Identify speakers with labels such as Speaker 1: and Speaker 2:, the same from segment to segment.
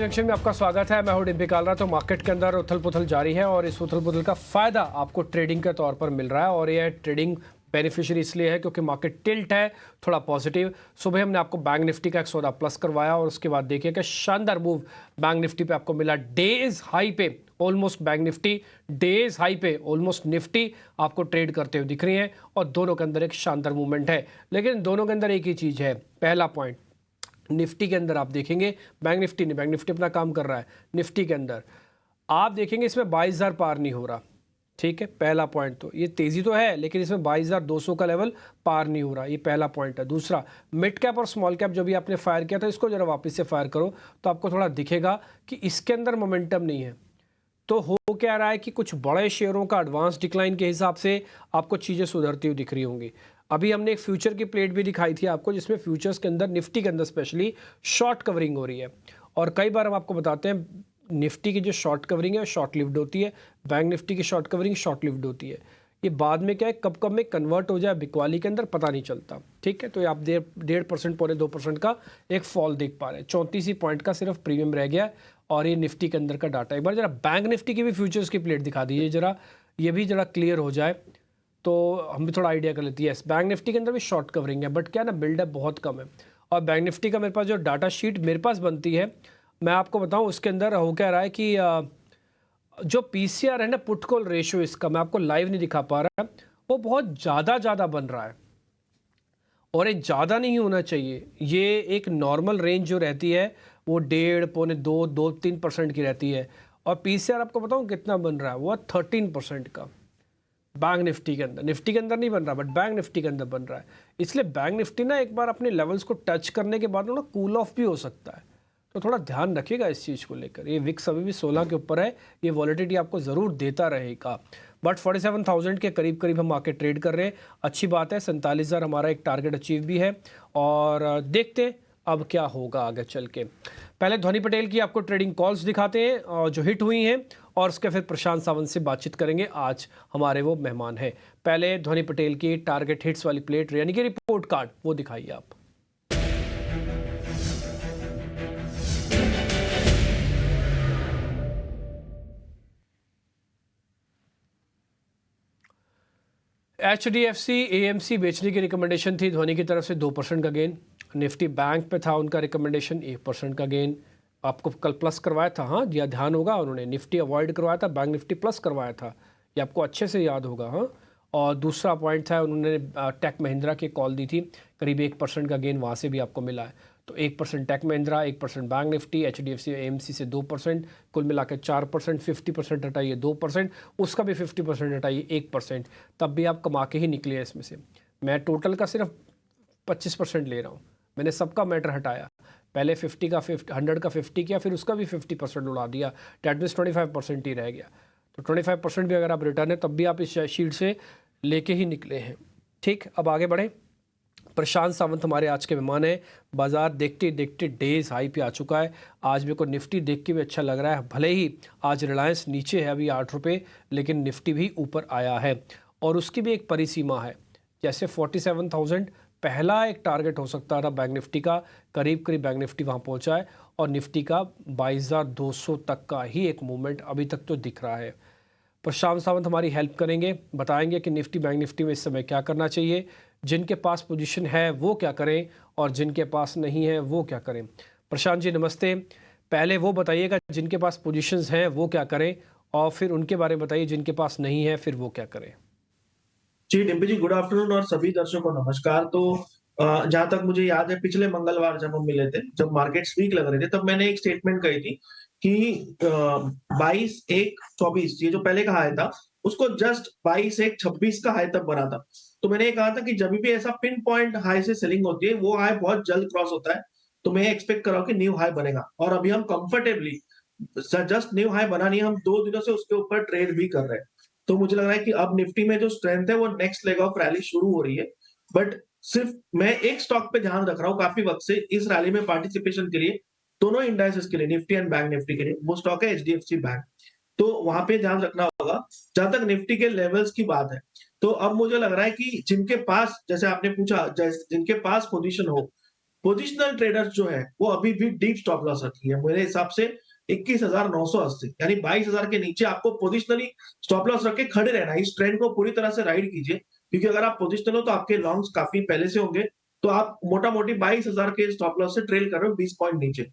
Speaker 1: Junction में आपका स्वागत है। मैं हूं डिम्पी कालरा। तो मार्केट के अंदर उथल पुथल जारी है और इस उथल पुथल का फायदा आपको ट्रेडिंग के तौर पर मिल रहा है और यह ट्रेडिंग बेनिफिशियरी इसलिए है क्योंकि मार्केट टिल्ट है थोड़ा पॉजिटिव। सुबह हमने आपको बैंक निफ्टी का एक सौदा प्लस करवाया और उसके बाद देखिए कि शानदार मूव बैंक निफ्टी पे आपको मिला। डेज हाई पे almost bank Nifty, days high पे ऑलमोस्ट निफ्टी आपको ट्रेड करते हुए दिख रही है और दोनों के अंदर एक शानदार मूवमेंट है। लेकिन दोनों के अंदर एक ही चीज़ है। पहला पॉइंट, निफ्टी के अंदर आप देखेंगे, बैंक निफ्टी नहीं, बैंक निफ्टी अपना काम कर रहा है। निफ्टी के अंदर आप देखेंगे इसमें 22,000 पार नहीं हो रहा। ठीक है, पहला पॉइंट। तो ये तेजी तो है लेकिन इसमें 22,200 का लेवल पार नहीं हो रहा, ये पहला पॉइंट है। दूसरा, मिड कैप और स्मॉल कैप जो भी आपने फायर किया था इसको जरा वापस से फायर करो तो आपको थोड़ा दिखेगा कि इसके अंदर मोमेंटम नहीं है। तो हो क्या रहा है कि कुछ बड़े शेयरों का एडवांस डिक्लाइन के हिसाब से आपको चीज़ें सुधरती हुई दिख रही होंगी। अभी हमने एक फ्यूचर की प्लेट भी दिखाई थी आपको जिसमें फ्यूचर्स के अंदर, निफ्टी के अंदर स्पेशली शॉर्ट कवरिंग हो रही है। और कई बार हम आपको बताते हैं निफ्टी की जो शॉर्ट कवरिंग है शॉर्ट लिव्ड होती है, बैंक निफ्टी की शॉर्ट कवरिंग शॉर्ट लिव्ड होती है। ये बाद में क्या है, कब कब में कन्वर्ट हो जाए बिकवाली के अंदर पता नहीं चलता। ठीक है, तो आप 1.5% पौने 2% का एक फॉल देख पा रहे हैं। 34 ही पॉइंट का सिर्फ प्रीमियम रह गया और ये निफ्टी के अंदर का डाटा। एक बार जरा बैंक निफ्टी की भी फ्यूचर्स की प्लेट दिखा दीजिए जरा, ये भी जरा क्लियर हो जाए तो हम भी थोड़ा आइडिया कर लेती है। बैंक निफ्टी के अंदर भी शॉर्ट कवरिंग है बट क्या ना, बिल्डअप बहुत कम है। और बैंक निफ्टी का मेरे पास जो डाटा शीट मेरे पास बनती है, मैं आपको बताऊं उसके अंदर हो क्या रहा है कि जो पीसीआर है ना, पुट कॉल रेशियो, इसका मैं आपको लाइव नहीं दिखा पा रहा, वो बहुत ज़्यादा बन रहा है और ये ज़्यादा नहीं होना चाहिए। ये एक नॉर्मल रेंज जो रहती है वो 1.5 पौने 2-3% की रहती है और पीसीआर आपको बताऊं कितना बन रहा है, वो 13% का बैंक निफ्टी के अंदर। निफ्टी के अंदर नहीं बन रहा बट बैंक निफ्टी के अंदर बन रहा है। इसलिए बैंक निफ्टी ना एक बार अपने लेवल्स को टच करने के बाद ना कूल ऑफ भी हो सकता है, तो थोड़ा ध्यान रखिएगा इस चीज़ को लेकर। ये विक्स अभी भी 16 के ऊपर है, ये वॉलेटिलिटी आपको ज़रूर देता रहेगा बट 47,000 के करीब करीब हम आके ट्रेड कर रहे हैं। अच्छी बात है, 47,000 हमारा एक टारगेट अचीव भी है और देखते हैं अब क्या होगा आगे चल के। पहले ध्वनि पटेल की आपको ट्रेडिंग कॉल्स दिखाते हैं और जो हिट हुई हैं और उसके फिर प्रशांत सावंत से बातचीत करेंगे। आज हमारे वो मेहमान हैं। पहले ध्वनि पटेल की टारगेट हिट्स वाली प्लेट यानी कि रिपोर्ट कार्ड वो दिखाइए आप। HDFC AMC बेचने की रिकमेंडेशन थी ध्वनि की तरफ से, 2% का गेन। निफ्टी बैंक पे था उनका रिकमेंडेशन, 1% का गेन। आपको कल प्लस करवाया था, हाँ या ध्यान होगा, उन्होंने निफ्टी अवॉइड करवाया था, बैंक निफ्टी प्लस करवाया था, ये आपको अच्छे से याद होगा। हाँ, और दूसरा पॉइंट था उन्होंने टेक महिंद्रा की कॉल दी थी, करीब 1% का गेन वहाँ से भी आपको मिला है। तो 1% tech Mahindra, 1% bank Nifty, HDFC AMC से 2%, कुल मिला के 4%। 50% हटाइए 2%, उसका भी 50% हटाइए 1%, तब भी आप कमा के ही निकले हैं इसमें से। मैं टोटल का सिर्फ 25% ले रहा हूँ, मैंने सबका मैटर हटाया। पहले 100 का 50 किया, फिर उसका भी 50% उड़ा दिया, डेट मीन्स 25% ही रह गया। तो 25% भी अगर आप रिटर्न है तब भी आप इस शीट से लेके ही निकले हैं। ठीक, अब आगे बढ़े। प्रशांत सावंत हमारे आज के मेहमान हैं। बाजार देखते देखते डेज हाई पे आ चुका है। आज मेरे को निफ्टी देख के भी अच्छा लग रहा है, भले ही आज रिलायंस नीचे है अभी 8 रुपये, लेकिन निफ्टी भी ऊपर आया है और उसकी भी एक परिसीमा है। जैसे 47,000 पहला एक टारगेट हो सकता था बैंक निफ्टी का, करीब करीब बैंक निफ्टी वहाँ पहुँचा है और निफ्टी का 22,200 तक का ही एक मूवमेंट अभी तक तो दिख रहा है। प्रशांत सावंत हमारी हेल्प करेंगे, बताएंगे कि निफ्टी बैंक निफ्टी में इस समय क्या करना चाहिए, जिनके पास पोजीशन है वो क्या करें और जिनके पास नहीं है वो क्या करें। प्रशांत जी नमस्ते। पहले वो बताइएगा जिनके पास पोजीशंस हैं वो क्या करें और फिर उनके बारे में बताइए जिनके पास नहीं है फिर वो क्या करें।
Speaker 2: जी, डिम्पी जी, गुड आफ्टरनून और सभी दर्शकों को नमस्कार। तो जहाँ तक मुझे याद है, पिछले मंगलवार जब हम मिले थे, जब मार्केट्स वीक लग रहे थे, तब मैंने एक स्टेटमेंट कही थी कि 22-1-24 ये जो पहले का हाई था, उसको जस्ट 22-1-26 का हाई तक बना था। तो मैंने ये कहा था कि जब भी ऐसा पिन पॉइंट हाई से सेलिंग होती है, वो हाई बहुत जल्द क्रॉस होता है, तो मैं एक्सपेक्ट कर रहा हूँ कि न्यू हाई बनेगा और अभी हम कंफर्टेबली जस्ट न्यू हाई बना नहीं है, हम 2 दिनों से उसके ऊपर ट्रेड भी कर रहे हैं। तो मुझे लग रहा है कि अब निफ्टी में जो स्ट्रेंथ है वो नेक्स्ट लेग ऑफ रैली शुरू हो रही है। बट सिर्फ मैं एक स्टॉक पे ध्यान रख रहा हूँ काफी वक्त से इस रैली में पार्टिसिपेशन के लिए, दोनों इंडाइसेस के लिए, निफ्टी एंड बैंक निफ्टी के लिए, वो स्टॉक है एचडीएफसी बैंक। तो वहां पे ध्यान रखना होगा। जहां तक निफ्टी के लेवल्स की बात है, तो अब मुझे लग रहा है कि जिनके पास, जैसे आपने पूछा, जिनके पास पोजीशन हो, पोजिशनल ट्रेडर्स जो है वो अभी भी डीप स्टॉप लॉस रखी है मेरे हिसाब से 21,980 यानी 22,000 के नीचे आपको पोजिशनली स्टॉप लॉस रख के खड़े रहना है। इस ट्रेंड को पूरी तरह से राइड कीजिए, क्योंकि अगर आप पोजिशनल हो तो आपके लॉन्ग्स काफी पहले से होंगे, तो आप मोटा-मोटी 22,000 के स्टॉप लॉस से ट्रेल कर रहे हो 20 पॉइंट नीचे।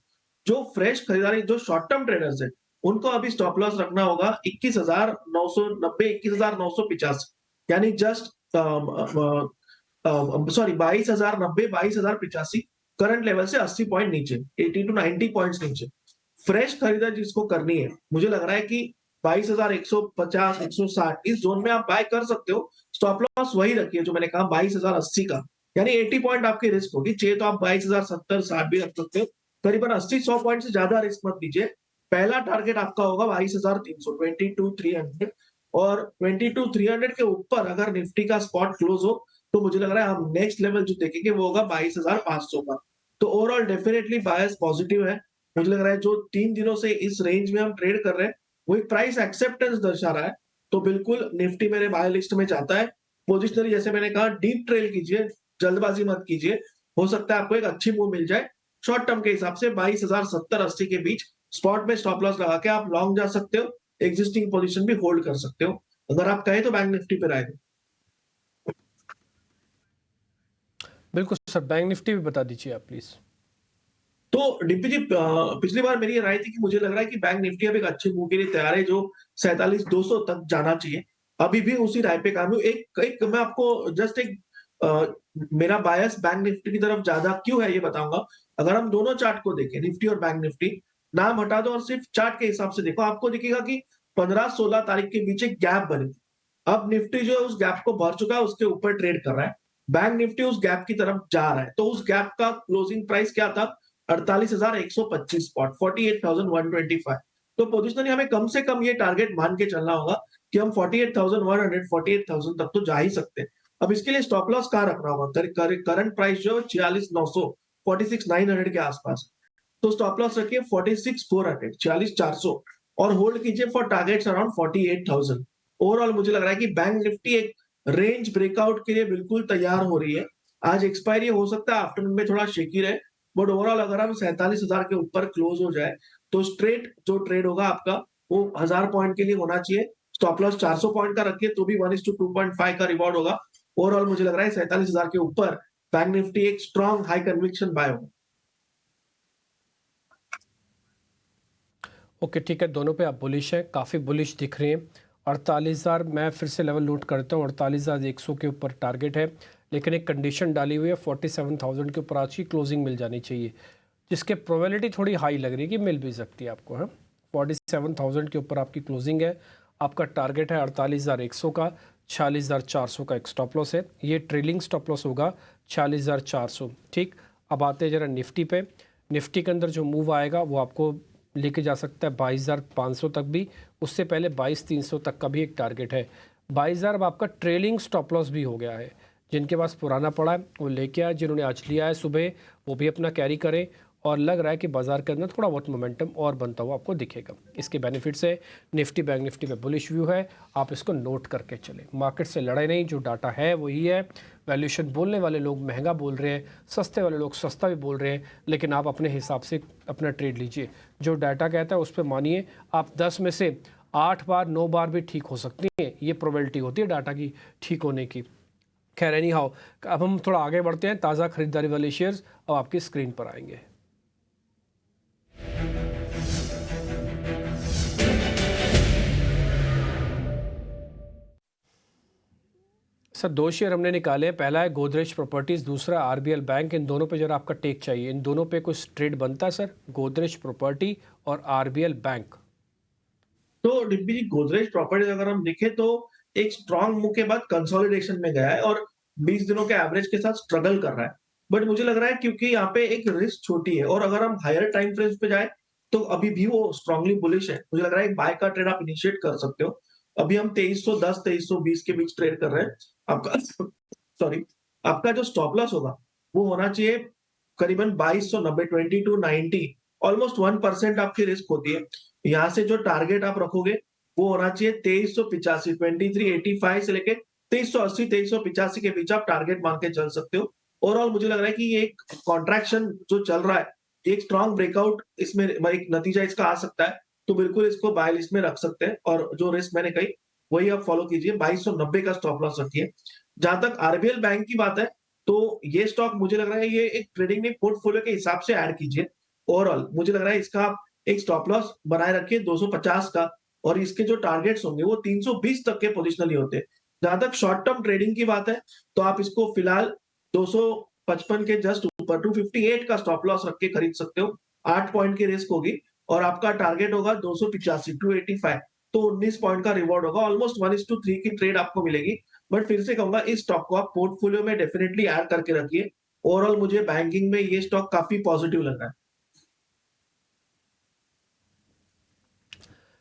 Speaker 2: जो फ्रेश खरीदारी जो शॉर्ट टर्म ट्रेडर्स हैं, उनको अभी स्टॉप लॉस रखना होगा 21,990 21,985 यानी जस्ट सॉरी 22,090 22,085 करंट लेवल से 80 पॉइंट नीचे, 80 टू 90 पॉइंट्स नीचे। फ्रेश खरीदारी जिसको करनी है, मुझे लग रहा है कि 22,150 160 इस जोन में आप बाय कर सकते हो। स्टॉप लॉस वही रखिए जो मैंने कहा 22,080 का, यानी 80 पॉइंट आपकी रिस्क होगी। चाहिए तो आप 22,070 60 भी रख सकते हो। करीबन 80-100 पॉइंट से ज्यादा रिस्क मत लीजिए। पहला टारगेट आपका होगा 22,300 22,300 और 22,300 के ऊपर अगर निफ्टी का स्पॉट क्लोज हो, तो मुझे लग रहा है हम नेक्स्ट लेवल जो देखेंगे वो होगा 22,500 का। तो ओवरऑल डेफिनेटली बायस पॉजिटिव है। मुझे लग रहा है जो 3 दिनों से इस रेंज में हम ट्रेड कर रहे हैं, वो एक प्राइस एक्सेप्टेंस दर्शा रहा है। तो बिल्कुल निफ्टी मेरे बाय लिस्ट में जाता है। पोजिशनली जैसे मैंने कहा डीप ट्रेल कीजिए, जल्दबाजी मत कीजिए। हो सकता है आपको एक अच्छी मूव मिल जाए। शॉर्ट टर्म के हिसाब से 22,070-80 के बीच स्पॉट में स्टॉप लॉस लगा के आप लॉन्ग जा सकते हो। एक्जिस्टिंग पोजीशन भी होल्ड कर सकते हो। अगर आप कहें तो बैंक निफ्टी पे राय दें।
Speaker 1: बिल्कुल सर, बैंक निफ्टी भी बता दीजिए आप प्लीज।
Speaker 2: तो डीपी जी पिछली बार मेरी ये राय थी कि मुझे लग रहा है कि बैंक निफ्टी अब एक अच्छे मूव के लिए तैयार है जो 47,200 तक जाना चाहिए। अभी भी उसी राय पे काम हूँ। एक मैं आपको जस्ट एक मेरा बायस बैंक निफ्टी की तरफ ज्यादा क्यों है ये बताऊंगा। अगर हम दोनों चार्ट को देखें निफ्टी और बैंक निफ्टी, नाम हटा दो और सिर्फ चार्ट के हिसाब से देखो, आपको दिखेगा कि 15-16 तारीख के बीच एक गैप बनी। अब निफ्टी जो है उस गैप को भर चुका है, उसके ऊपर ट्रेड कर रहा है। बैंक निफ्टी उस गैप की तरफ जा रहा है। तो उस गैप का क्लोजिंग प्राइस क्या था? 48,125 स्पॉट 48,125। तो पोजिशनली हमें कम से कम ये टारगेट मान के चलना होगा कि हम 48,100 48,000 तक तो जा ही सकते हैं। अब इसके लिए स्टॉप लॉस कहाँ रखना होगा? करंट प्राइस जो 46,900 46,900 के आसपास। तो स्टॉप लॉस रखिए 46,400 46,400 और होल्ड कीजिए फॉर टारगेट्स अराउंड 48,000। ओवरऑल मुझे लग रहा है कि बैंक निफ्टी एक रेंज ब्रेकआउट के लिए बिल्कुल तैयार हो रही है। आज एक्सपायरी हो सकता है आफ्टरनून में थोड़ा शेकी रहे, बट ओवरऑल अगर हम 47,000 के ऊपर क्लोज हो जाए, तो स्ट्रेट जो ट्रेड होगा आपका वो 1,000 पॉइंट के लिए होना चाहिए। स्टॉप लॉस 400 पॉइंट का रखिए तो भी 1:2.5 का रिवॉर्ड होगा। ओवरऑल मुझे लग रहा है 47,000 के ऊपर बैंक निफ्टी एक स्ट्रॉन्ग हाई कन्विक्शन बाय होगा।
Speaker 1: ओके ठीक है, दोनों पे आप बुलिश हैं, काफ़ी बुलिश दिख रहे हैं। 48,000 मैं फिर से लेवल नोट करता हूँ, 48,100 के ऊपर टारगेट है, लेकिन एक कंडीशन डाली हुई है 47,000 के ऊपर आज की क्लोजिंग मिल जानी चाहिए, जिसके प्रोबेबिलिटी थोड़ी हाई लग रही है कि मिल भी सकती है आपको। हाँ, 47,000 के ऊपर आपकी क्लोजिंग है। आपका टारगेट है 48,100 का, 46,400 का एक स्टॉप लॉस है। ये ट्रेलिंग स्टॉप लॉस होगा 46,400। ठीक, अब आते हैं ज़रा निफ्टी पे। निफ्टी के अंदर जो मूव आएगा वो आपको लेके जा सकता है 22,500 तक भी, उससे पहले 22,300 तक का भी एक टारगेट है। 22,000 अब आपका ट्रेलिंग स्टॉप लॉस भी हो गया है। जिनके पास पुराना पड़ा है वो लेके आए, जिन्होंने आज लिया है सुबह वो भी अपना कैरी करें। और लग रहा है कि बाजार के अंदर थोड़ा बहुत मोमेंटम और बनता हुआ आपको दिखेगा। इसके बेनिफिट्स है निफ्टी बैंक निफ्टी में बुलिश व्यू है, आप इसको नोट करके चलें। मार्केट से लड़ाई नहीं, जो डाटा है वही है। वैल्यूएशन बोलने वाले लोग महंगा बोल रहे हैं, सस्ते वाले लोग सस्ता भी बोल रहे हैं, लेकिन आप अपने हिसाब से अपना ट्रेड लीजिए। जो डाटा कहता है उस पर मानिए। आप 10 में से 8 बार 9 बार भी ठीक हो सकती हैं, ये प्रोबेबिलिटी होती है डाटा की ठीक होने की। खैर एनी हाउ, अब हम थोड़ा आगे बढ़ते हैं। ताज़ा खरीदारी वाले शेयर्स अब आपकी स्क्रीन पर आएंगे। सर दो शेयर हमने निकाले हैं, पहला है गोदरेज प्रॉपर्टीज़, दूसरा आरबीएल बैंक। इन दोनों पे जरा आपका टेक चाहिए। इन दोनों पे कुछ ट्रेड बनता है सर, गोदरेज प्रॉपर्टी और आरबीएल बैंक?
Speaker 2: तो डिब्बी जी गोदरेज प्रॉपर्टीज अगर हम देखें तो एक स्ट्रॉन्ग मूव के बाद कंसोलिडेशन में गया है और 20 दिनों के एवरेज के साथ स्ट्रगल कर रहा है। बट मुझे लग रहा है क्योंकि यहाँ पे एक रिस्क छोटी है और अगर हम हायर टाइम फ्रेम्स पे जाए तो अभी भी वो स्ट्रांगली बुलिश है। मुझे लग रहा है एक बाय का ट्रेड आप इनिशिएट कर सकते हो। अभी हम 2310 2320 के बीच ट्रेड कर रहे हैं। आपका सॉरी, आपका जो स्टॉप लॉस होगा वो होना चाहिए करीबन 2290 2290, ऑलमोस्ट 1% आपकी रिस्क होती है। यहाँ से जो टारगेट आप रखोगे वो होना चाहिए 2385 2385 से लेके 2380 2385 के बीच आप टारगेट मान के चल सकते हो। ओवरऑल मुझे लग रहा है कि ये एक कॉन्ट्रैक्शन जो चल रहा है, एक स्ट्रॉन्ग ब्रेकआउट इसमें एक नतीजा इसका आ सकता है, तो बिल्कुल इसको बाय लिस्ट में रख सकते हैं और जो रिस्क मैंने कही, वही आप फॉलो कीजिए, 2290 का स्टॉप लॉस रखिए। जहाँ तक आरबीएल बैंक की बात है, तो ये स्टॉक मुझे लग रहा है ये एक ट्रेडिंग में पोर्टफोलियो के हिसाब से ऐड कीजिए। ओवरऑल मुझे लग रहा है इसका आप एक स्टॉप लॉस बनाए रखिए 250 का और इसके जो टारगेट्स होंगे वो 320 तक के पोजिशनली होते हैं। जहाँ तक शॉर्ट टर्म ट्रेडिंग की बात है, तो आप इसको फिलहाल 255 के जस्ट ऊपर 258 का स्टॉप लॉस रख के खरीद सकते हो। 8 पॉइंट की रिस्क होगी और आपका टारगेट होगा 285 285 तो 19 पॉइंट का रिवॉर्ड होगा। ऑलमोस्ट 1:3 की ट्रेड आपको मिलेगी। बट फिर से कहूंगा इस स्टॉक को आप पोर्टफोलियो में डेफिनेटली ऐड करके रखिए। ओवरऑल मुझे बैंकिंग में ये स्टॉक काफी पॉजिटिव लग रहा है।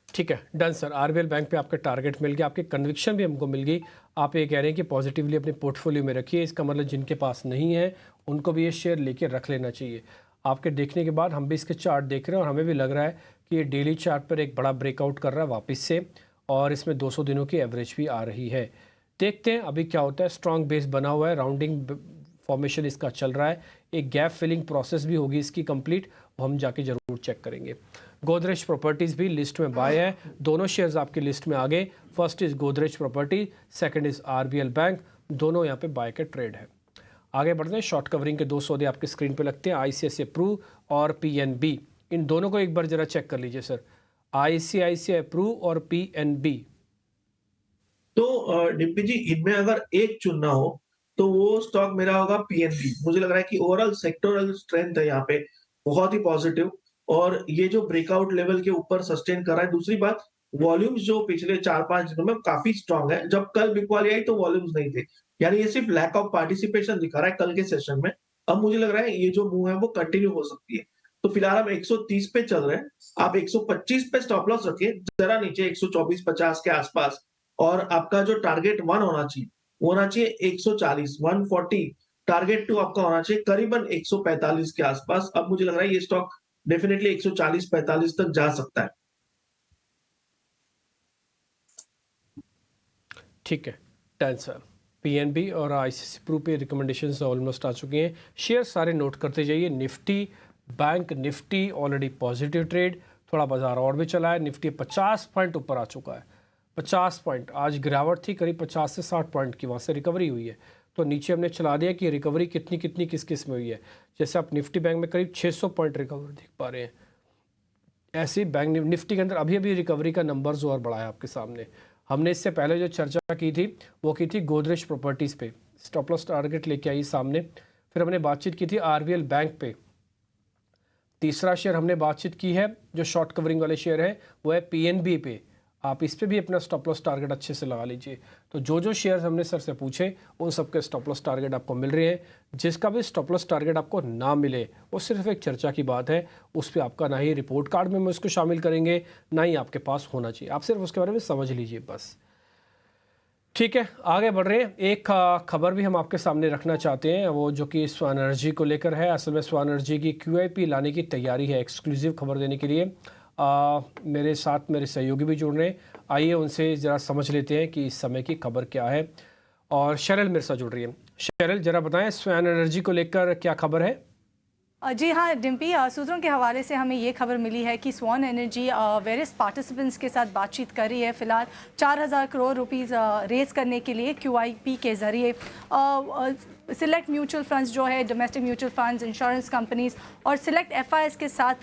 Speaker 1: ठीक है, डन सर। आरबीएल बैंक पे आपका टारगेट मिल गया, आपकी कन्विक्शन भी हमको मिल गई। आप ये कह रहे हैं कि पॉजिटिवली अपने पोर्टफोलियो में रखिए, इसका मतलब जिनके पास नहीं है उनको भी ये शेयर लेके रख लेना चाहिए। आपके देखने के बाद हम भी इसके चार्ट देख रहे हैं और हमें भी लग रहा है कि ये डेली चार्ट पर एक बड़ा ब्रेकआउट कर रहा है वापस से, और इसमें 200 दिनों की एवरेज भी आ रही है। देखते हैं अभी क्या होता है। स्ट्रॉन्ग बेस बना हुआ है, राउंडिंग फॉर्मेशन इसका चल रहा है, एक गैप फिलिंग प्रोसेस भी होगी इसकी कंप्लीट, वो हम जाके ज़रूर चेक करेंगे। गोदरेज प्रॉपर्टीज़ भी लिस्ट में बाय है, दोनों शेयर्स आपकी लिस्ट में आ गए। First is Godrej property, second is RBL bank, दोनों यहाँ पे बाय के ट्रेड है। आगे बढ़ते हैं, शॉर्ट कवरिंग के दो सौदे आपके स्क्रीन पे लगते हैं, आईसीआईसीआई प्रू और पीएनबी। इन दोनों को एक बार ज़रा चेक कर लीजिए सर, आईसीआईसीआई प्रू और पीएनबी।
Speaker 2: तो डिम्पी जी, इनमें अगर एक चुनना हो तो वो स्टॉक मेरा होगा पीएनबी। मुझे लग रहा है कि ओवरऑल सेक्टोरल स्ट्रेंथ है यहाँ पे बहुत ही पॉजिटिव, और ये जो ब्रेकआउट लेवल के ऊपर सस्टेन कर रहा है। दूसरी बात, वॉल्यूम्स जो पिछले 4-5 दिनों में काफी स्ट्रांग है। जब कल बिकवाली आई तो वॉल्यूम्स नहीं थे, यानी ये सिर्फ लैक ऑफ पार्टिसिपेशन दिखा रहा है कल के सेशन में। अब मुझे लग रहा है ये जो मूव है वो कंटिन्यू हो सकती है। तो फिलहाल हम 130 पे चल रहे हैं, आप 125 पे स्टॉप लॉस रखिए, जरा नीचे 124-50 के आसपास, और आपका जो टारगेट 1 होना चाहिए, वो होना चाहिए 140 140। टारगेट 2 आपका होना चाहिए करीबन 145 के आसपास। अब मुझे लग रहा है ये स्टॉक डेफिनेटली 140-45 तक जा सकता है।
Speaker 1: ठीक है, डन सर। पीएनबी और आईसीआईसीआई प्रू पे रिकमेंडेशंस ऑलमोस्ट आ चुकी हैं। शेयर सारे नोट करते जाइए। Nifty, bank Nifty already positive trade, थोड़ा बाजार और भी चला है। निफ्टी 50 पॉइंट ऊपर आ चुका है, 50 पॉइंट। आज गिरावट थी करीब 50 से 60 पॉइंट की, वहाँ से रिकवरी हुई है। तो नीचे हमने चला दिया कि रिकवरी कितनी कितनी किस किस में हुई है। जैसे आप निफ्टी बैंक में करीब 600 पॉइंट रिकवरी देख पा रहे हैं, ऐसे ही बैंक निफ्टी के अंदर अभी अभी रिकवरी का नंबर्स और बड़ा है आपके सामने। हमने इससे पहले जो चर्चा की थी वो की थी गोदरेज प्रॉपर्टीज़ पे, स्टॉप लॉस टारगेट लेके आई सामने। फिर हमने बातचीत की थी आरबीएल बैंक पे। तीसरा शेयर हमने बातचीत की है जो शॉर्ट कवरिंग वाले शेयर है, वो है पीएनबी पे। आप इस पे भी अपना स्टॉप लॉस टारगेट अच्छे से लगा लीजिए। तो जो जो शेयर्स हमने सर से पूछे उन सबके स्टॉप लॉस टारगेट आपको मिल रहे हैं। जिसका भी स्टॉप लॉस टारगेट आपको ना मिले वो सिर्फ एक चर्चा की बात है, उस पर आपका ना ही रिपोर्ट कार्ड में हम उसको शामिल करेंगे, ना ही आपके पास होना चाहिए। आप सिर्फ उसके बारे में समझ लीजिए बस। ठीक है, आगे बढ़ रहे हैं। एक खबर भी हम आपके सामने रखना चाहते हैं, वो जो कि स्वान एनर्जी को लेकर है। असल में स्वान एनर्जी की क्यूआईपी लाने की तैयारी है, एक्सक्लूसिव खबर देने के लिए। मेरे साथ मेरे सहयोगी भी जुड़ रहे हैं, आइए उनसे ज़रा समझ लेते हैं कि इस समय की खबर क्या है। और शरल मेरे साथ जुड़ रही है। शरल, ज़रा बताएं स्वान एनर्जी को लेकर क्या खबर है।
Speaker 3: जी हाँ डिम्पी, सूत्रों के हवाले से हमें ये खबर मिली है कि स्वान एनर्जी वेरियस पार्टिसिपेंट्स के साथ बातचीत कर रही है। फ़िलहाल 4000 करोड़ रुपीस रेज़ करने के लिए क्यूआईपी के ज़रिए सिलेक्ट म्यूचुअल फंड्स जो है, domestic mutual funds, insurance companies और सिलेक्ट एफआईएस के साथ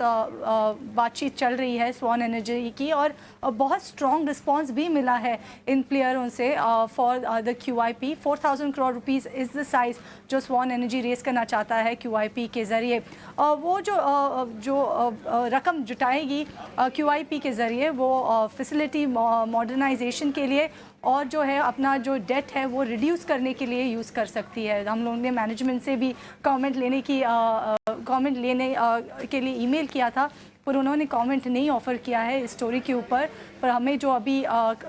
Speaker 3: बातचीत चल रही है स्वान एनर्जी की। और बहुत स्ट्रॉन्ग रिस्पांस भी मिला है इन प्लेयरों से for the QIP. 4000 crore rupees is the size जो स्वान एनर्जी रेज़ करना चाहता है क्यूआईपी के ज़रिए। वो जो रकम जुटाएगी क्यूआईपी के ज़रिए वो फैसिलिटी मॉडर्नाइजेशन के लिए और जो है अपना जो डेट है वो रिड्यूस करने के लिए यूज़ कर सकती है। हम लोगों ने मैनेजमेंट से भी कमेंट लेने के लिए ईमेल किया था, पर उन्होंने कमेंट नहीं ऑफ़र किया है इस स्टोरी के ऊपर। पर हमें जो अभी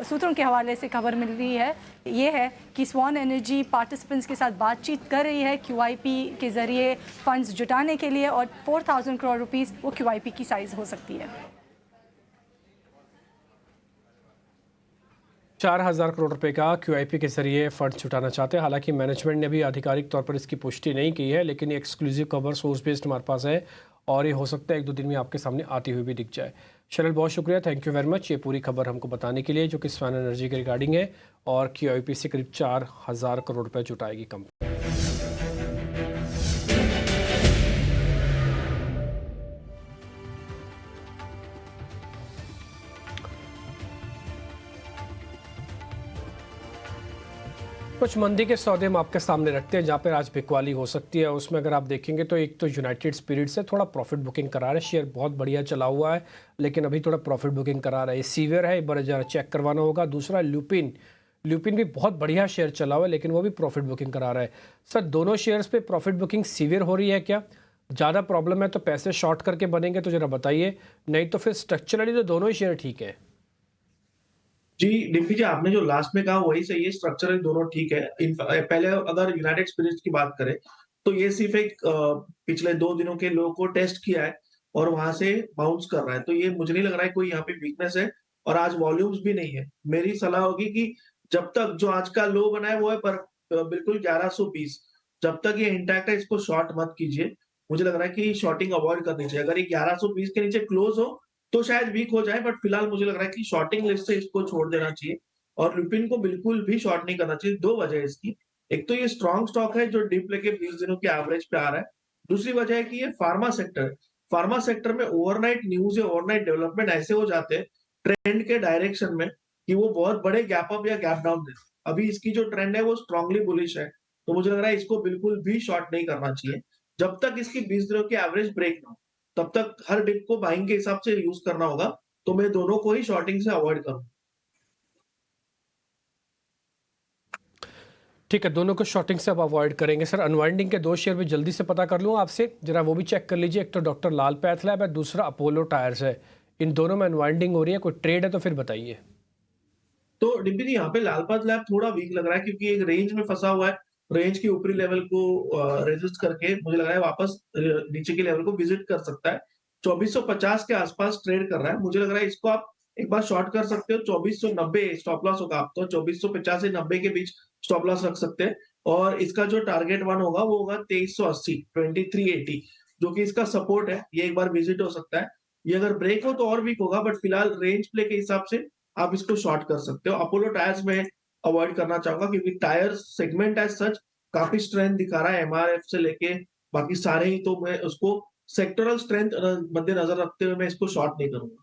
Speaker 3: सूत्रों के हवाले से खबर मिल रही है ये है कि स्वान एनर्जी पार्टिसिपेंट्स के साथ बातचीत कर रही है क्यूआईपी के ज़रिए फ़ंड्स जुटाने के लिए, और 4000 करोड़ रुपीस वो क्यूआईपी की साइज़ हो सकती है।
Speaker 1: 4,000 करोड़ रुपए का QIP के जरिए फंड जुटाना चाहते हैं। हालांकि मैनेजमेंट ने भी आधिकारिक तौर पर इसकी पुष्टि नहीं की है, लेकिन ये एक्सक्लूसिव खबर सोर्स बेस्ड हमारे पास है और ये हो सकता है 1-2 दिन में आपके सामने आती हुई भी दिख जाए। शरल, बहुत शुक्रिया, थैंक यू वेरी मच ये पूरी खबर हमको बताने के लिए, जो कि स्वान एनर्जी के रिगार्डिंग है और QIP से करीब 4,000 करोड़ रुपये जुटाएगी कंपनी। कुछ मंदी के सौदे हम आपके सामने रखते हैं जहाँ पर आज बिकवाली हो सकती है। उसमें अगर आप देखेंगे तो एक तो यूनाइटेड स्पिरिट्स से थोड़ा प्रॉफिट बुकिंग करा रहा है, शेयर बहुत बढ़िया चला हुआ है लेकिन अभी थोड़ा प्रॉफिट बुकिंग करा रहा है। ये सीवियर है, एक बार ज़रा चेक करवाना होगा। दूसरा ल्यूपिन भी बहुत बढ़िया शेयर चला हुआ है लेकिन वो भी प्रॉफिट बुकिंग करा रहा है। सर, दोनों शेयर्स पे प्रॉफिट बुकिंग सीवियर हो रही है क्या? ज़्यादा प्रॉब्लम है तो पैसे शॉर्ट करके बनेंगे तो ज़रा बताइए, नहीं तो फिर स्ट्रक्चरली तो दोनों ही शेयर ठीक है।
Speaker 2: जी, डिम्पी जी, आपने जो लास्ट में कहा वही सही है, स्ट्रक्चरल दोनों ठीक है। पहले अगर यूनाइटेड स्पिरिट्स की बात करें, तो ये सिर्फ एक पिछले 2 दिनों के लो को टेस्ट किया है और वहां से बाउंस कर रहा है। तो ये मुझे नहीं लग रहा है कोई यहाँ पे वीकनेस है और आज वॉल्यूम्स भी नहीं है। मेरी सलाह होगी कि जब तक जो आज का लो बना है वो है पर बिल्कुल 1120, जब तक ये इंटैक्ट है इसको शॉर्ट मत कीजिए। मुझे लग रहा है कि शॉर्टिंग अवॉइड करनी चाहिए। अगर ये 1120 के नीचे क्लोज हो तो शायद वीक हो जाए, बट फिलहाल मुझे लग रहा है कि शॉर्टिंग लिस्ट से इसको छोड़ देना चाहिए और लुपिन को बिल्कुल भी शॉर्ट नहीं करना चाहिए। 2 वजह है इसकी। एक तो ये स्ट्रॉन्ग स्टॉक है जो डिप लेके 20 दिनों के एवरेज पे आ रहा है। दूसरी वजह है कि ये फार्मा सेक्टर है। फार्मा सेक्टर में ओवरनाइट न्यूज़ या ओवरनाइट डेवलपमेंट ऐसे हो जाते हैं ट्रेंड के डायरेक्शन में कि वो बहुत बड़े गैप अप या गैप डाउन देते हैं। अभी इसकी जो ट्रेंड है वो स्ट्रांगली बुलिश है। तो मुझे लग रहा है इसको बिल्कुल भी शॉर्ट नहीं करना चाहिए। जब तक इसकी 20 दिनों की एवरेज ब्रेक ना हो, तब तक हर डिप को बाइंग के हिसाब से यूज़ करना होगा। तो मैं दोनों को ही शॉर्टिंग से अवॉइड करूँ।
Speaker 1: ठीक है, दोनों को शॉर्टिंग से अब अवॉइड करेंगे। सर, अनवाइंडिंग के 2 शेयर भी जल्दी से पता कर लूँ आपसे, जरा वो भी चेक कर लीजिए। एक तो डॉक्टर लाल पैथलैब है, दूसरा अपोलो टायर्स है। इन दोनों में अनवाइंडिंग हो रही है, कोई ट्रेड है तो फिर बताइए।
Speaker 2: तो डिम्पी जी, यहाँ पे लालपात लैब थोड़ा वीक लग रहा है क्योंकि एक रेंज में फंसा हुआ है। रेंज के ऊपरी लेवल को रेजिस्ट करके मुझे लग रहा है वापस नीचे के लेवल को विजिट कर सकता है। 2450 के आसपास ट्रेड कर रहा है। मुझे लग रहा है इसको आप एक बार शॉर्ट कर सकते हो। 2490 स्टॉप लॉस होगा आपका। 2450 से 90 के बीच स्टॉप लॉस रख सकते हैं और इसका जो टारगेट 1 होगा वो होगा 2380, 2380, जो कि इसका सपोर्ट है। ये एक बार विजिट हो सकता है। ये अगर ब्रेक हो तो और वीक होगा, बट फिलहाल रेंज प्ले के हिसाब से आप इसको शॉर्ट कर सकते हो। अपोलो टायर्स में अवॉइड करना चाहूंगा क्योंकि टायर सेगमेंट एज सच काफी स्ट्रेंथ दिखा रहा है एमआरएफ से लेके बाकी सारे ही। तो मैं उसको सेक्टरल स्ट्रेंथ मद्देनजर रखते हुए मैं इसको शॉर्ट नहीं करूंगा।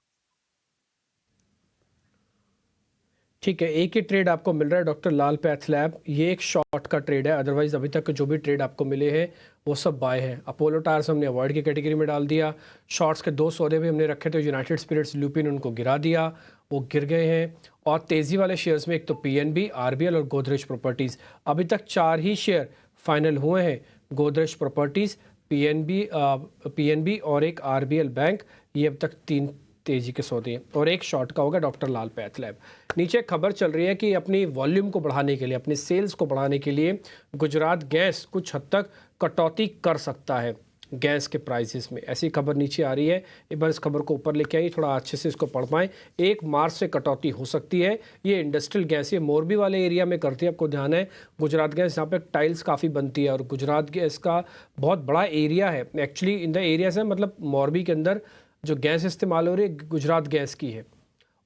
Speaker 1: ठीक है, एक ही ट्रेड आपको मिल रहा है डॉक्टर लाल पैथलैब, ये एक शॉर्ट का ट्रेड है। अदरवाइज अभी तक जो भी ट्रेड आपको मिले हैं वो सब बाय हैं। अपोलो टायर्स हमने अवॉइड की कैटेगरी में डाल दिया। शॉर्ट्स के 2 सौदे भी हमने रखे थे, यूनाइटेड स्पिरिट्स, ल्यूपिन, उनको गिरा दिया, वो गिर गए हैं। और तेज़ी वाले शेयर्स में एक तो PNB, RBL और गोदरेज प्रॉपर्टीज़। अभी तक 4 ही शेयर फाइनल हुए हैं, गोदरेज प्रॉपर्टीज़, PNB और एक RBL बैंक। ये अब तक 3 तेज़ी के सौदे हैं और एक शॉर्ट का होगा डॉक्टर लाल पैथलैब। नीचे खबर चल रही है कि अपनी वॉल्यूम को बढ़ाने के लिए, अपनी सेल्स को बढ़ाने के लिए गुजरात गैस कुछ हद तक कटौती कर सकता है गैस के प्राइसेस में। ऐसी खबर नीचे आ रही है। एक बार इस खबर को ऊपर लेके आइए, थोड़ा अच्छे से इसको पढ़ पाएँ। 1 मार्च से कटौती हो सकती है। ये इंडस्ट्रियल गैस, ये मोरबी वाले एरिया में करती है, आपको ध्यान है। गुजरात गैस जहाँ पे टाइल्स काफ़ी बनती है और गुजरात गैस का बहुत बड़ा एरिया है एक्चुअली इन द एरिया से, मतलब मोरबी के अंदर जो गैस इस्तेमाल हो रही है गुजरात गैस की है।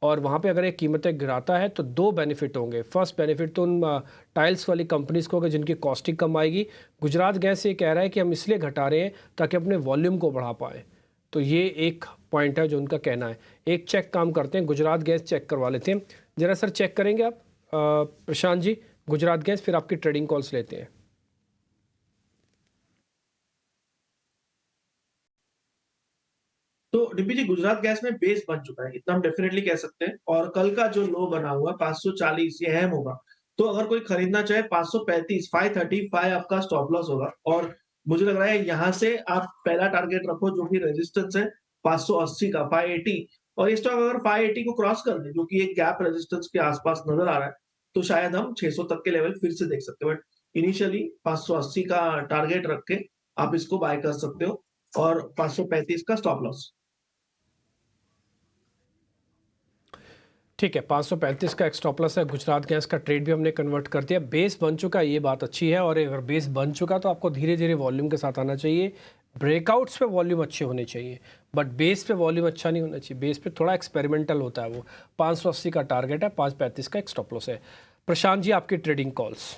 Speaker 1: और वहाँ पे अगर ये कीमतें गिराता है तो 2 बेनिफिट होंगे। फर्स्ट बेनिफिट तो उन टाइल्स वाली कंपनीज़ को होगा जिनकी कॉस्टिंग कम आएगी। गुजरात गैस ये कह रहा है कि हम इसलिए घटा रहे हैं ताकि अपने वॉल्यूम को बढ़ा पाएँ। तो ये एक पॉइंट है जो उनका कहना है। एक चेक काम करते हैं, गुजरात गैस चेक करवा लेते हैं। ज़रा सर चेक करेंगे आप प्रशांत जी गुजरात गैस, फिर आपकी ट्रेडिंग कॉल्स लेते हैं।
Speaker 2: तो डिम्पी जी, गुजरात गैस में बेस बन चुका है, इतना हम डेफिनेटली कह सकते हैं। और कल का जो लो बना हुआ 540, ये अहम होगा। तो अगर कोई खरीदना चाहे 535, 535 आपका स्टॉप लॉस होगा। और मुझे लग रहा है यहाँ से आप पहला टारगेट रखो जो कि रेजिस्टेंस है 580 का, 580। और ये स्टॉक अगर 580 को क्रॉस कर दे, जो कि एक गैप रेजिस्टेंस के आसपास नजर आ रहा है, तो शायद हम 600 तक के लेवल फिर से देख सकते हैं। बट इनिशियली 580 का टारगेट रख के आप इसको बाय कर सकते हो और 535 का स्टॉप लॉस।
Speaker 1: ठीक है, 535 का एक स्टॉप लॉस है। गुजरात गैस का ट्रेड भी हमने कन्वर्ट कर दिया। बेस बन चुका, ये बात अच्छी है। और अगर बेस बन चुका तो आपको धीरे धीरे वॉल्यूम के साथ आना चाहिए। ब्रेकआउट्स पे वॉल्यूम अच्छे होने चाहिए, बट बेस पे वॉल्यूम अच्छा नहीं होना चाहिए। बेस पे थोड़ा एक्सपेरिमेंटल होता है वो। 580 का टारगेट है, 535 का एक स्टॉप लॉस है। प्रशांत जी, आपकी ट्रेडिंग कॉल्स।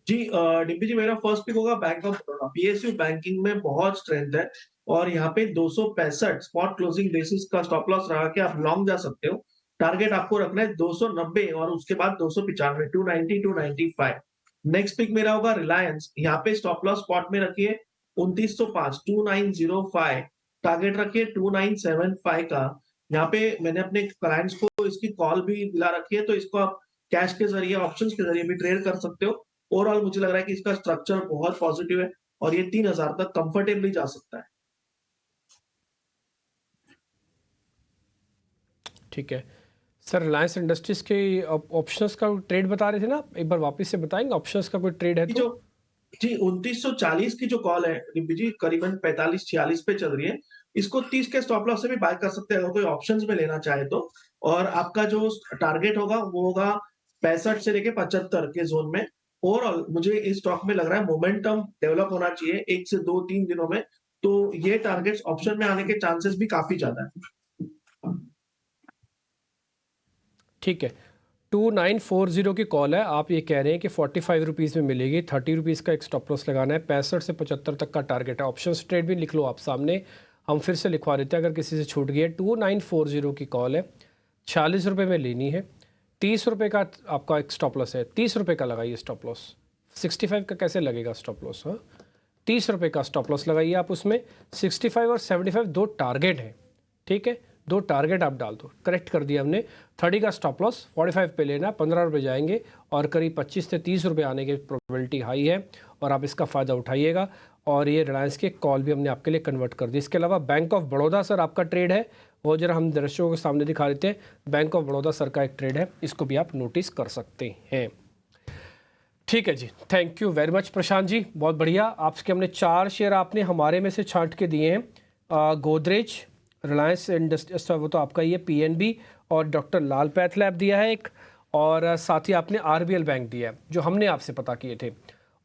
Speaker 2: जी डिम्पी जी, मेरा फर्स्ट पिक होगा bank of Baroda. PSU banking में बहुत स्ट्रेंथ है और यहाँ पे 265 स्पॉट क्लोजिंग बेसिस का स्टॉप लॉस रहा के आप लॉन्ग जा सकते हो। टारगेट आपको रखना है 290 और उसके बाद 295, 290, 295। नेक्स्ट पिक मेरा होगा रिलायंस। यहाँ पे स्टॉप लॉस स्पॉट में रखिए 2905, 2905। टारगेट रखिए 2975 का। यहाँ पे मैंने अपने क्लाइंट्स को इसकी कॉल भी दिला रखी है, तो इसको आप कैश के जरिए, ऑप्शंस के जरिए भी ट्रेड कर सकते हो। ओवरऑल मुझे लग रहा है कि इसका स्ट्रक्चर बहुत पॉजिटिव है और ये 3000 तक कंफर्टेबली जा सकता है।
Speaker 1: ठीक है सर, रिलायंस इंडस्ट्रीज के ऑप्शंस का ट्रेड बता रहे थे ना, एक बार वापस से बताएंगे। ऑप्शंस का कोई ट्रेड है
Speaker 2: ये
Speaker 1: तो?
Speaker 2: जो जी 2940 की जो कॉल है रिम्पी जी, करीबन 45-46 पे चल रही है। इसको 30 के स्टॉप लॉस से भी बाय कर सकते हैं अगर कोई ऑप्शंस में लेना चाहे तो। और आपका जो टारगेट होगा वो होगा 65 से लेके 75 के जोन में। ओवरऑल मुझे इस स्टॉक में लग रहा है मोमेंटम डेवलप होना चाहिए 1 से 2-3 दिनों में, तो ये टारगेट्स ऑप्शन में आने के चांसेस भी काफी ज्यादा है।
Speaker 1: ठीक है, 2940 की कॉल है। आप ये कह रहे हैं कि 45 रुपीज़ में मिलेगी। 30 रुपीज़ का एक स्टॉप लॉस लगाना है। 65 से 75 तक का टारगेट है। ऑप्शंस ट्रेड भी लिख लो आप सामने, हम फिर से लिखवा देते हैं अगर किसी से छूट गई है। 2940 की कॉल है, 46 रुपये में लेनी है। 30 रुपये का आपका एक स्टॉप लॉस है, 30 रुपये का लगाइए स्टॉप लॉस। 65 का कैसे लगेगा स्टॉप लॉस? हाँ, 30 रुपये का स्टॉप लॉस लगाइए आप उसमें। 65 और 75 दो टारगेट हैं, ठीक है, दो टारगेट आप डाल दो। करेक्ट कर दिया हमने। 30 का स्टॉप लॉस 45 पे लेना, 15 रुपये जाएंगे और करीब 25 से 30 रुपये आने की प्रोबेबिलिटी हाई है और आप इसका फ़ायदा उठाइएगा। और ये रिलायंस के कॉल भी हमने आपके लिए कन्वर्ट कर दी। इसके अलावा बैंक ऑफ बड़ौदा सर आपका ट्रेड है, वो जरा हम दर्शकों के सामने दिखा देते हैं। बैंक ऑफ बड़ौदा सर का एक ट्रेड है, इसको भी आप नोटिस कर सकते हैं। ठीक है जी, thank you very much Prashant ji, बहुत बढ़िया। आपके हमने 4 शेयर आपने हमारे में से छांट के दिए हैं। गोदरेज, रिलायंस इंडस्ट्रीज, वो तो आपका ही है, पीएनबी और डॉक्टर लाल पैथ लैब दिया है एक, और साथ ही आपने आरबीएल बैंक दिया है जो हमने आपसे पता किए थे।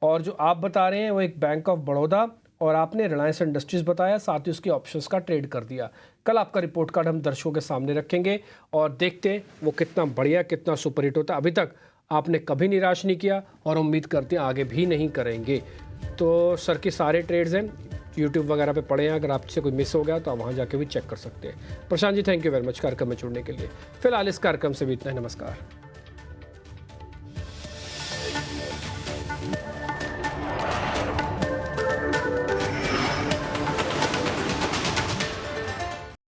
Speaker 1: और जो आप बता रहे हैं वो एक बैंक ऑफ बड़ौदा और आपने रिलायंस इंडस्ट्रीज़ बताया, साथ ही उसके ऑप्शंस का ट्रेड कर दिया। कल आपका रिपोर्ट कार्ड हम दर्शकों के सामने रखेंगे और देखते हैं वो कितना बढ़िया, कितना सुपर हिट होता है। अभी तक आपने कभी निराश नहीं किया और उम्मीद करते हैं आगे भी नहीं करेंगे। तो सर के सारे ट्रेड्स हैं यूट्यूब वगैरह पे पड़े हैं, अगर आपसे कोई मिस हो गया तो आप वहाँ जाके भी चेक कर सकते हैं। Prashant ji, thank you very much कार्यक्रम में जुड़ने के लिए। फिलहाल इस कार्यक्रम से भी इतना ही, नमस्कार।